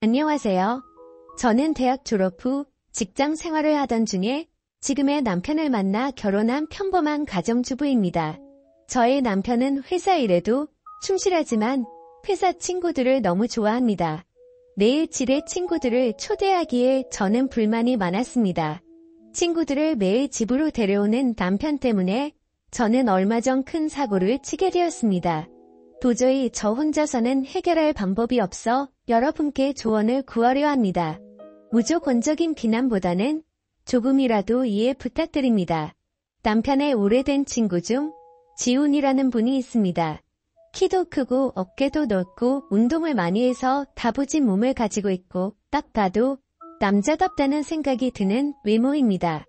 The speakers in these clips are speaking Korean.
안녕하세요. 저는 대학 졸업 후 직장 생활을 하던 중에 지금의 남편을 만나 결혼한 평범한 가정주부입니다. 저의 남편은 회사 일에도 충실하지만 회사 친구들을 너무 좋아합니다. 매일 집에 친구들을 초대하기에 저는 불만이 많았습니다. 친구들을 매일 집으로 데려오는 남편 때문에 저는 얼마 전 큰 사고를 치게 되었습니다. 도저히 저 혼자서는 해결할 방법이 없어 여러분께 조언을 구하려 합니다. 무조건적인 비난보다는 조금이라도 이해 부탁드립니다. 남편의 오래된 친구 중 지훈이라는 분이 있습니다. 키도 크고 어깨도 넓고 운동을 많이 해서 다부진 몸을 가지고 있고 딱 봐도 남자답다는 생각이 드는 외모입니다.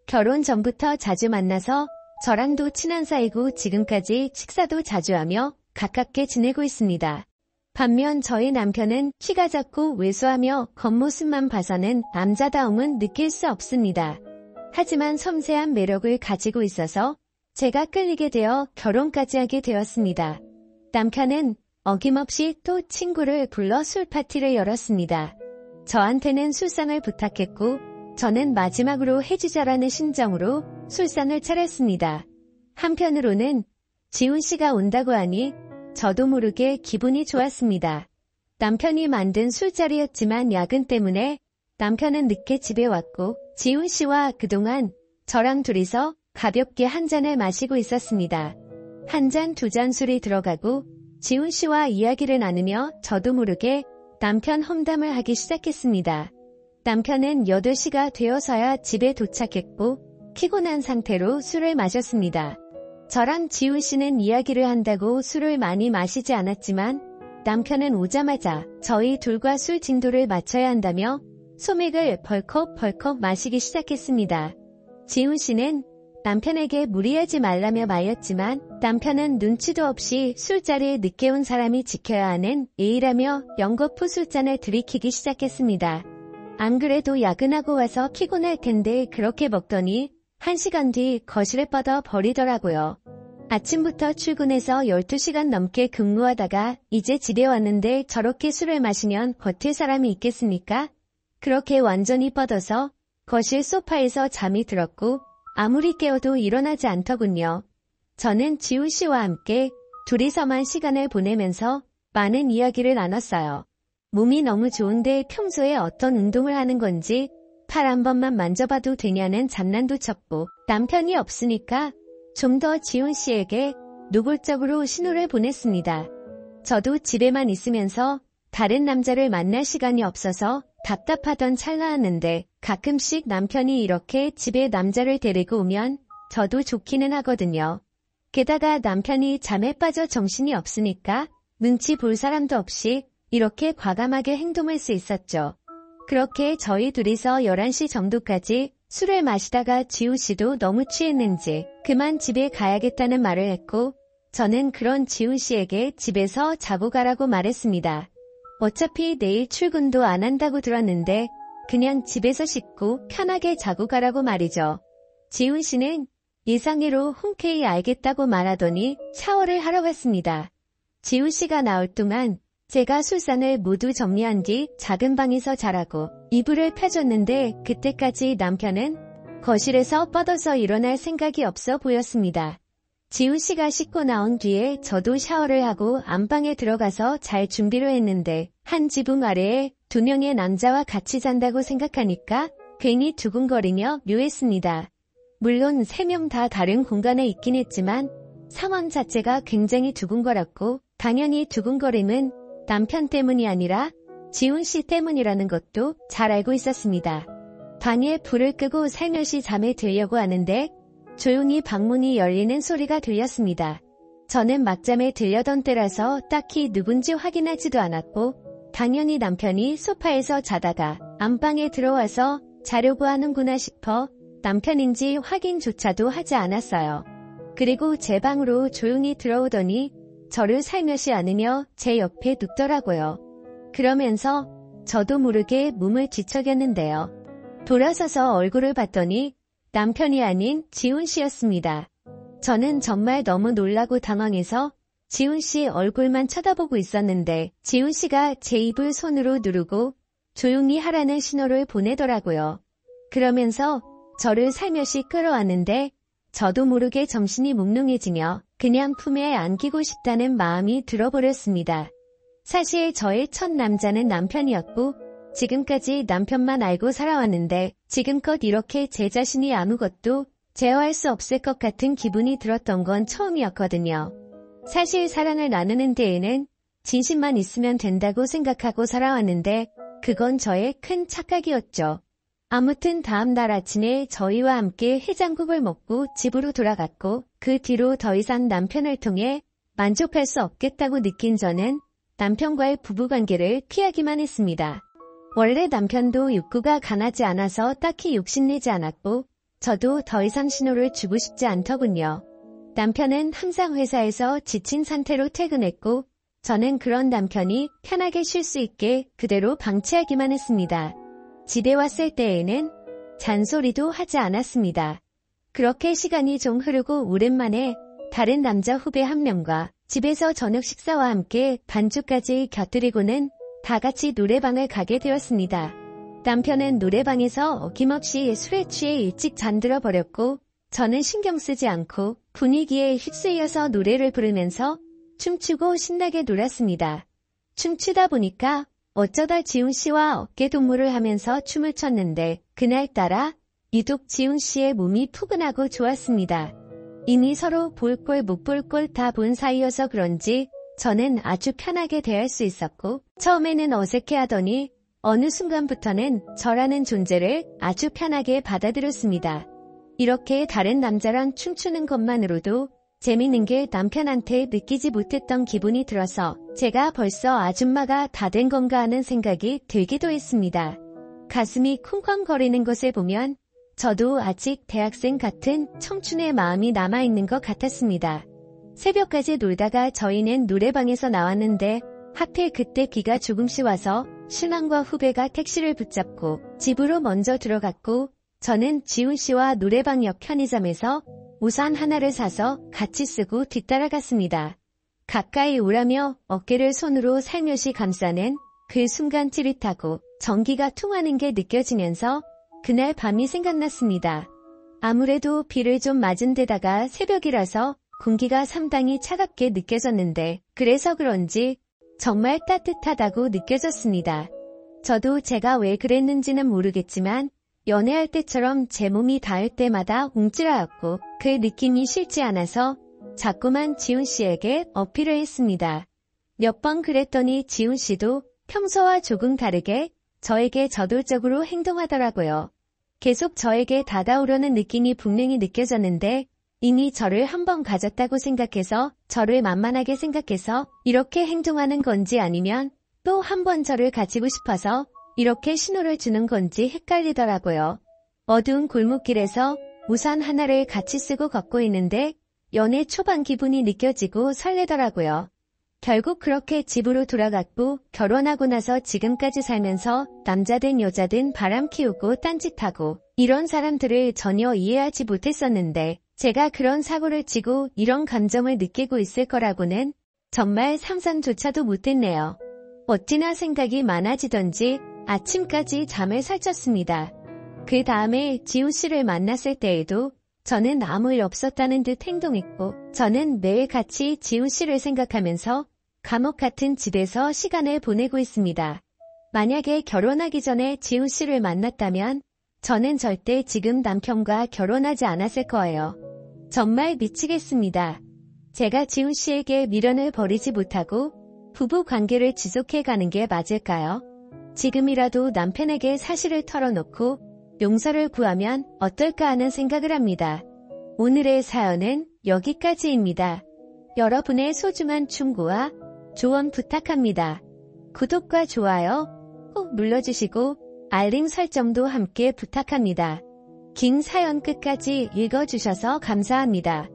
결혼 전부터 자주 만나서 저랑도 친한 사이고 지금까지 식사도 자주 하며 가깝게 지내고 있습니다. 반면 저희 남편은 키가 작고 왜소하며 겉모습만 봐서는 남자다움은 느낄 수 없습니다. 하지만 섬세한 매력을 가지고 있어서 제가 끌리게 되어 결혼까지 하게 되었습니다. 남편은 어김없이 또 친구를 불러 술 파티를 열었습니다. 저한테는 술상을 부탁했고 저는 마지막으로 해주자라는 심정으로 술상을 차렸습니다. 한편으로는 지훈 씨가 온다고 하니 저도 모르게 기분이 좋았습니다. 남편이 만든 술자리였지만 야근 때문에 남편은 늦게 집에 왔고 지훈 씨와 그동안 저랑 둘이서 가볍게 한 잔을 마시고 있었습니다. 한 잔, 두 잔 술이 들어가고 지훈 씨와 이야기를 나누며 저도 모르게 남편 험담을 하기 시작했습니다. 남편은 8시가 되어서야 집에 도착했고 피곤한 상태로 술을 마셨습니다. 저랑 지훈 씨는 이야기를 한다고 술을 많이 마시지 않았지만 남편은 오자마자 저희 둘과 술 진도를 맞춰야 한다며 소맥을 벌컥벌컥 마시기 시작했습니다. 지훈 씨는 남편에게 무리하지 말라며 말렸지만 남편은 눈치도 없이 술자리에 늦게 온 사람이 지켜야 하는 예의라며 연거푸 술잔을 들이키기 시작했습니다. 안 그래도 야근하고 와서 피곤할 텐데 그렇게 먹더니 1시간 뒤 거실에 뻗어 버리더라고요. 아침부터 출근해서 12시간 넘게 근무하다가 이제 집에 왔는데 저렇게 술을 마시면 버틸 사람이 있겠습니까? 그렇게 완전히 뻗어서 거실 소파에서 잠이 들었고 아무리 깨워도 일어나지 않더군요. 저는 지훈 씨와 함께 둘이서만 시간을 보내면서 많은 이야기를 나눴어요. 몸이 너무 좋은데 평소에 어떤 운동을 하는 건지 팔 한 번만 만져봐도 되냐는 장난도 쳤고 남편이 없으니까 좀 더 지훈 씨에게 노골적으로 신호를 보냈습니다. 저도 집에만 있으면서 다른 남자를 만날 시간이 없어서 답답하던 찰나였는데 가끔씩 남편이 이렇게 집에 남자를 데리고 오면 저도 좋기는 하거든요. 게다가 남편이 잠에 빠져 정신이 없으니까 눈치 볼 사람도 없이 이렇게 과감하게 행동할 수 있었죠. 그렇게 저희 둘이서 11시 정도까지 술을 마시다가 지우 씨도 너무 취했는지 그만 집에 가야겠다는 말을 했고 저는 그런 지우 씨에게 집에서 자고 가라고 말했습니다. 어차피 내일 출근도 안 한다고 들었는데 그냥 집에서 씻고 편하게 자고 가라고 말이죠. 지훈 씨는 예상외로 흔쾌히 알겠다고 말하더니 샤워를 하러 갔습니다. 지훈 씨가 나올 동안 제가 술상을 모두 정리한 뒤 작은 방에서 자라고 이불을 펴줬는데 그때까지 남편은 거실에서 뻗어서 일어날 생각이 없어 보였습니다. 지훈 씨가 씻고 나온 뒤에 저도 샤워를 하고 안방에 들어가서 잘 준비를 했는데 한 지붕 아래에 2명의 남자와 같이 잔다고 생각하니까 괜히 두근거리며 묘했습니다. 물론 3명 다 다른 공간에 있긴 했지만 상황 자체가 굉장히 두근거렸고 당연히 두근거림은 남편 때문이 아니라 지훈 씨 때문이라는 것도 잘 알고 있었습니다. 방에 불을 끄고 살며시 잠에 들려고 하는데 조용히 방문이 열리는 소리가 들렸습니다. 저는 막잠에 들려던 때라서 딱히 누군지 확인하지도 않았고 당연히 남편이 소파에서 자다가 안방에 들어와서 자려고 하는구나 싶어 남편인지 확인조차도 하지 않았어요. 그리고 제 방으로 조용히 들어오더니 저를 살며시 안으며 제 옆에 눕더라고요. 그러면서 저도 모르게 몸을 뒤척였는데요. 돌아서서 얼굴을 봤더니 남편이 아닌 지훈 씨였습니다. 저는 정말 너무 놀라고 당황해서 지훈 씨 얼굴만 쳐다보고 있었는데 지훈 씨가 제 입을 손으로 누르고 조용히 하라는 신호를 보내더라고요. 그러면서 저를 살며시 끌어안는데 저도 모르게 정신이 몽롱해지며 그냥 품에 안기고 싶다는 마음이 들어버렸습니다. 사실 저의 첫 남자는 남편이었고 지금까지 남편만 알고 살아왔는데 지금껏 이렇게 제 자신이 아무것도 제어할 수 없을 것 같은 기분이 들었던 건 처음이었거든요. 사실 사랑을 나누는 데에는 진심만 있으면 된다고 생각하고 살아왔는데 그건 저의 큰 착각이었죠. 아무튼 다음 날 아침에 저희와 함께 해장국을 먹고 집으로 돌아갔고 그 뒤로 더 이상 남편을 통해 만족할 수 없겠다고 느낀 저는 남편과의 부부관계를 피하기만 했습니다. 원래 남편도 욕구가 강하지 않아서 딱히 욕심내지 않았고 저도 더 이상 신호를 주고 싶지 않더군요. 남편은 항상 회사에서 지친 상태로 퇴근했고 저는 그런 남편이 편하게 쉴 수 있게 그대로 방치하기만 했습니다. 집에 왔을 때에는 잔소리도 하지 않았습니다. 그렇게 시간이 좀 흐르고 오랜만에 다른 남자 후배 한 명과 집에서 저녁 식사와 함께 반주까지 곁들이고는 다 같이 노래방을 가게 되었습니다. 남편은 노래방에서 어김없이 술에 취해 일찍 잠들어 버렸고 저는 신경 쓰지 않고 분위기에 휩쓸려서 노래를 부르면서 춤추고 신나게 놀았습니다. 춤추다 보니까 어쩌다 지훈 씨와 어깨동무를 하면서 춤을 췄는데 그날따라 유독 지훈 씨의 몸이 푸근하고 좋았습니다. 이미 서로 볼 꼴 못 볼 꼴 다 본 사이여서 그런지 저는 아주 편하게 대할 수 있었고 처음에는 어색해하더니 어느 순간부터는 저라는 존재를 아주 편하게 받아들였습니다. 이렇게 다른 남자랑 춤추는 것만으로도 재밌는 게 남편한테 느끼지 못했던 기분이 들어서 제가 벌써 아줌마가 다 된 건가 하는 생각이 들기도 했습니다. 가슴이 쿵쾅거리는 것을 보면 저도 아직 대학생 같은 청춘의 마음이 남아있는 것 같았습니다. 새벽까지 놀다가 저희는 노래방에서 나왔는데 하필 그때 비가 조금씩 와서 신랑과 후배가 택시를 붙잡고 집으로 먼저 들어갔고 저는 지훈 씨와 노래방 옆 편의점에서 우산 하나를 사서 같이 쓰고 뒤따라갔습니다. 가까이 오라며 어깨를 손으로 살며시 감싸는 그 순간 찌릿하고 전기가 통하는 게 느껴지면서 그날 밤이 생각났습니다. 아무래도 비를 좀 맞은 데다가 새벽이라서 공기가 상당히 차갑게 느껴졌는데 그래서 그런지 정말 따뜻하다고 느껴졌습니다. 저도 제가 왜 그랬는지는 모르겠지만 연애할 때처럼 제 몸이 닿을 때마다 움찔하였고 그 느낌이 싫지 않아서 자꾸만 지훈 씨에게 어필을 했습니다. 몇 번 그랬더니 지훈 씨도 평소와 조금 다르게 저에게 저돌적으로 행동하더라고요. 계속 저에게 다가오려는 느낌이 분명히 느껴졌는데 이미 저를 한 번 가졌다고 생각해서 저를 만만하게 생각해서 이렇게 행동하는 건지 아니면 또 한 번 저를 가지고 싶어서 이렇게 신호를 주는 건지 헷갈리더라고요. 어두운 골목길에서 우산 하나를 같이 쓰고 걷고 있는데 연애 초반 기분이 느껴지고 설레더라고요. 결국 그렇게 집으로 돌아갔고 결혼하고 나서 지금까지 살면서 남자든 여자든 바람 피우고 딴짓하고 이런 사람들을 전혀 이해하지 못했었는데 제가 그런 사고를 치고 이런 감정을 느끼고 있을 거라고는 정말 상상조차도 못했네요. 어찌나 생각이 많아지던지 아침까지 잠을 설쳤습니다. 그 다음에 지훈 씨를 만났을 때에도 저는 아무 일 없었다는 듯 행동했고 저는 매일 같이 지훈 씨를 생각하면서 감옥 같은 집에서 시간을 보내고 있습니다. 만약에 결혼하기 전에 지훈 씨를 만났다면 저는 절대 지금 남편과 결혼하지 않았을 거예요. 정말 미치겠습니다. 제가 지훈 씨에게 미련을 버리지 못하고 부부 관계를 지속해가는 게 맞을까요? 지금이라도 남편에게 사실을 털어놓고 용서를 구하면 어떨까 하는 생각을 합니다. 오늘의 사연은 여기까지입니다. 여러분의 소중한 충고와 조언 부탁합니다. 구독과 좋아요 꼭 눌러주시고 알림 설정도 함께 부탁합니다. 긴 사연 끝까지 읽어주셔서 감사합니다.